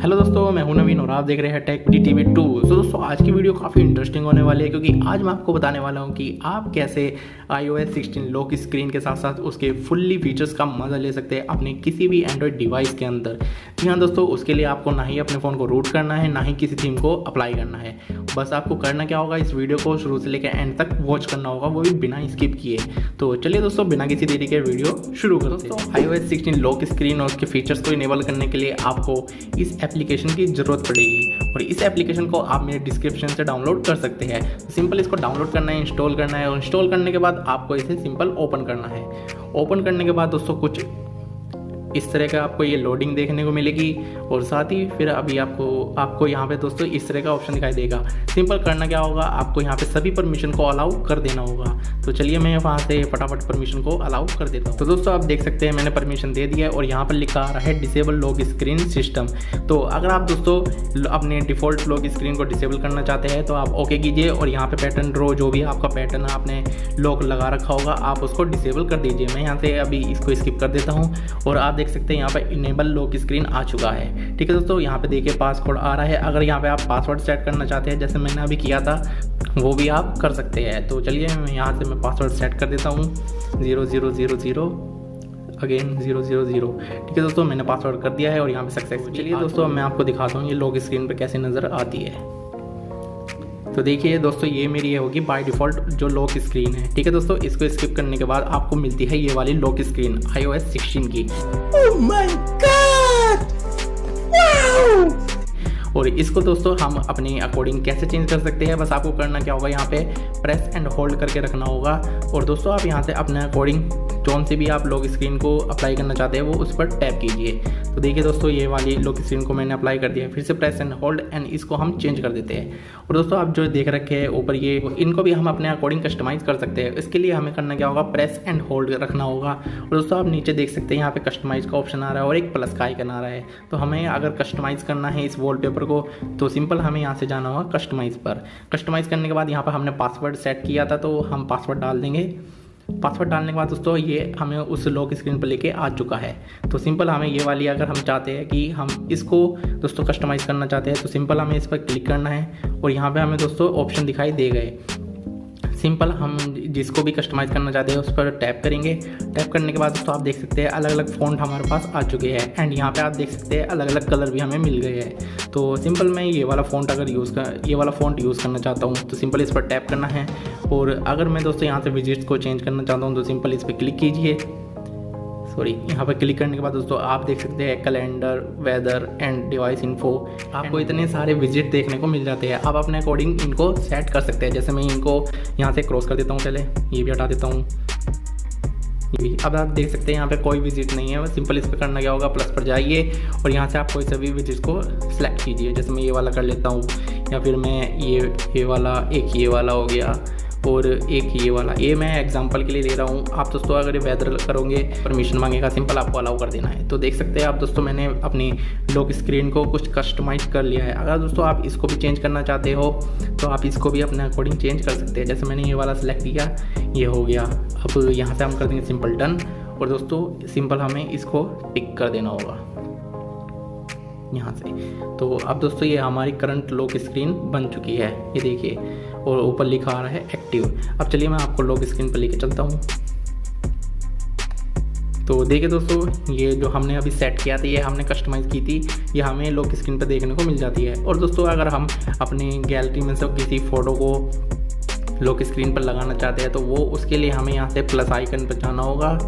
Hello दोस्तों, मैं हूं नवीन और आप देख रहे हैं टेक टीवी 2। तो दोस्तों आज की वीडियो काफ़ी इंटरेस्टिंग होने वाली है क्योंकि आज मैं आपको बताने वाला हूं कि आप कैसे iOS 16 लॉक स्क्रीन के साथ साथ उसके फुल्ली फीचर्स का मज़ा ले सकते हैं अपने किसी भी एंड्रॉयड डिवाइस के अंदर। जी हाँ दोस्तों, उसके लिए आपको ना ही अपने फ़ोन को रूट करना है, ना ही किसी थीम को अप्लाई करना है। बस आपको करना क्या होगा, इस वीडियो को शुरू से लेकर एंड तक वॉच करना होगा, वो भी बिना स्किप किए। तो चलिए दोस्तों, बिना किसी देरी के वीडियो शुरू करते हैं। दोस्तों iOS 16 लॉक स्क्रीन और उसके फीचर्स को इनेबल करने के लिए आपको इस एप्लीकेशन की ज़रूरत पड़ेगी और इस एप्लीकेशन को आप मेरे डिस्क्रिप्शन से डाउनलोड कर सकते हैं। सिंपल इसको डाउनलोड करना है, इंस्टॉल करना है और इंस्टॉल करने के बाद आपको इसे सिंपल ओपन करना है। ओपन करने के बाद दोस्तों कुछ इस तरह का आपको ये लोडिंग देखने को मिलेगी और साथ ही फिर अभी आपको यहाँ पे दोस्तों इस तरह का ऑप्शन दिखाई देगा। सिंपल करना क्या होगा, आपको यहाँ पे सभी परमिशन को अलाउ कर देना होगा। तो चलिए मैं वहाँ से फटाफट परमिशन को अलाउ कर देता हूँ। तो दोस्तों आप देख सकते हैं मैंने परमिशन दे दिया है और यहाँ पर लिखा आ रहा है डिसेबल लॉक स्क्रीन सिस्टम। तो अगर आप दोस्तों अपने डिफ़ॉल्ट लॉक स्क्रीन को डिसेबल करना चाहते हैं तो आप ओके कीजिए और यहाँ पे पैटर्न ड्रॉ जो भी आपका पैटर्न आपने लॉक लगा रखा होगा आप उसको डिसेबल कर दीजिए। मैं यहाँ से अभी इसको स्किप कर देता हूँ और आप देख सकते हैं यहाँ पर इनेबल लॉक स्क्रीन आ चुका है। ठीक है दोस्तों, यहाँ पे देखिए पासवर्ड आ रहा है। अगर यहाँ पे आप पासवर्ड सेट करना चाहते हैं जैसे मैंने अभी किया था वो भी आप कर सकते हैं। तो चलिए यहाँ से मैं पासवर्ड सेट कर देता हूँ 0000 अगेन 000। ठीक है दोस्तों, मैंने पासवर्ड कर दिया है और यहाँ पे सक्सेस। चलिए दोस्तों मैं आपको दिखाता हूँ ये लॉक स्क्रीन पर कैसे नज़र आती है। तो देखिए दोस्तों ये मेरी ये होगी बाय डिफ़ॉल्ट जो लॉक स्क्रीन है। ठीक है दोस्तों, इसको स्किप करने के बाद आपको मिलती है ये वाली लॉक स्क्रीन iOS 16 की। Oh my God! Wow! और इसको दोस्तों हम अपने अकॉर्डिंग कैसे चेंज कर सकते हैं, बस आपको करना क्या होगा, यहाँ पे प्रेस एंड होल्ड करके रखना होगा और दोस्तों आप यहाँ से अपने अकॉर्डिंग जौन से भी आप लॉक स्क्रीन को अप्लाई करना चाहते हैं वो उस पर टैप कीजिए। तो देखिए दोस्तों ये वाली लॉक स्क्रीन को मैंने अप्लाई कर दिया है। फिर से प्रेस एंड होल्ड एंड इसको हम चेंज कर देते हैं। और दोस्तों आप जो देख रखे हैं ऊपर ये इनको भी हम अपने अकॉर्डिंग कस्टमाइज़ कर सकते हैं। इसके लिए हमें करना क्या होगा, प्रेस एंड होल्ड रखना होगा। और दोस्तों आप नीचे देख सकते हैं यहाँ पे कस्टमाइज़ का ऑप्शन आ रहा है और एक प्लस का आइकन आ रहा है। तो हमें अगर कस्टमाइज़ करना है इस वॉलपेपर को तो सिंपल हमें यहाँ से जाना होगा कस्टमाइज़ पर। कस्टमाइज़ करने के बाद यहाँ पर हमने पासवर्ड सेट किया था तो हम पासवर्ड डाल देंगे। पासवर्ड डालने के बाद दोस्तों ये हमें उस लॉक स्क्रीन पर लेके आ चुका है। तो सिंपल हमें ये वाली अगर हम चाहते हैं कि हम इसको दोस्तों कस्टमाइज़ करना चाहते हैं तो सिंपल हमें इस पर क्लिक करना है और यहाँ पे हमें दोस्तों ऑप्शन दिखाई दे गए। सिंपल हम जिसको भी कस्टमाइज़ करना चाहते हैं उस पर टैप करेंगे। टैप करने के बाद दोस्तों आप देख सकते हैं अलग अलग फ़ॉन्ट हमारे पास आ चुके हैं एंड यहाँ पे आप देख सकते हैं अलग अलग कलर भी हमें मिल गए हैं। तो सिंपल मैं ये वाला फ़ॉन्ट यूज़ करना चाहता हूँ तो सिंपल इस पर टैप करना है। और अगर मैं दोस्तों यहाँ से विजिट्स को चेंज करना चाहता हूँ तो सिंपल इस पर क्लिक कीजिए। यहाँ पर क्लिक करने के बाद दोस्तों आप देख सकते हैं calendar, weather and device info. आपको इतने सारे विजिट देखने को मिल जाते हैं। आप अपने अकॉर्डिंग इनको सेट कर सकते हैं। जैसे मैं इनको यहाँ से क्रॉस कर देता हूँ, पहले ये भी हटा देता हूँ, ये भी। अब आप देख सकते हैं यहाँ पे कोई विजिट नहीं है। सिंपल इस पर करना क्या होगा, प्लस पर जाइए और यहाँ से आप कोई सभी विजिट को सिलेक्ट कीजिए। जैसे मैं ये वाला कर लेता हूँ या फिर मैं ये वाला, एक ये वाला हो गया और एक ये वाला, ये मैं एग्जांपल के लिए ले रहा हूँ। आप दोस्तों अगर वेदर करोगे परमिशन मांगेगा, सिंपल आपको अलाउ कर देना है। तो देख सकते हैं आप दोस्तों मैंने अपनी लॉक स्क्रीन को कुछ कस्टमाइज़ कर लिया है। अगर दोस्तों आप इसको भी चेंज करना चाहते हो तो आप इसको भी अपने अकॉर्डिंग चेंज कर सकते हैं। जैसे मैंने ये वाला सेलेक्ट किया, ये हो गया। अब यहाँ से हम कर देंगे सिंपल डन और दोस्तों सिंपल हमें इसको टिक कर देना होगा यहाँ से। तो अब दोस्तों ये हमारी करंट लॉक स्क्रीन बन चुकी है, ये देखिए, और ऊपर लिखा आ रहा है एक्टिव। अब चलिए मैं आपको लॉक स्क्रीन पर लेके चलता हूँ। तो देखिए दोस्तों ये जो हमने अभी सेट किया था, ये हमने कस्टमाइज़ की थी, ये हमें लॉक स्क्रीन पर देखने को मिल जाती है। और दोस्तों अगर हम अपनी गैलरी में से किसी फ़ोटो को लॉक स्क्रीन पर लगाना चाहते हैं तो वो उसके लिए हमें यहाँ से प्लस आइकन पर जाना होगा।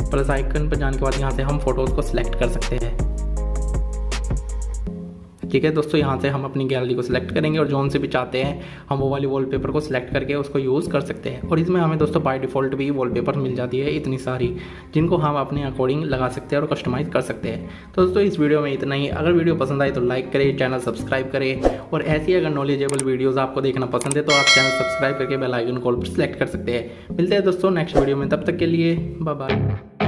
प्लस आइकन पर जाने के बाद यहाँ से हम फ़ोटोज़ को सिलेक्ट कर सकते हैं। ठीक है दोस्तों, यहाँ से हम अपनी गैलरी को सिलेक्ट करेंगे और जौन से भी चाहते हैं हम वो वाली वॉलपेपर को सिलेक्ट करके उसको यूज़ कर सकते हैं। और इसमें हमें दोस्तों बाय डिफ़ॉल्ट भी वॉलपेपर मिल जाती है इतनी सारी, जिनको हम अपने अकॉर्डिंग लगा सकते हैं और कस्टमाइज़ कर सकते हैं। तो दोस्तों इस वीडियो में इतना ही। अगर वीडियो पसंद आए तो लाइक करें, चैनल सब्सक्राइब करें और ऐसी अगर नॉलेजेबल वीडियोज़ आपको देखना पसंद है तो आप चैनल सब्सक्राइब करके बेल आइकन कॉल पर सिलेक्ट कर सकते हैं। मिलते हैं दोस्तों नेक्स्ट वीडियो में, तब तक के लिए बाय बाय।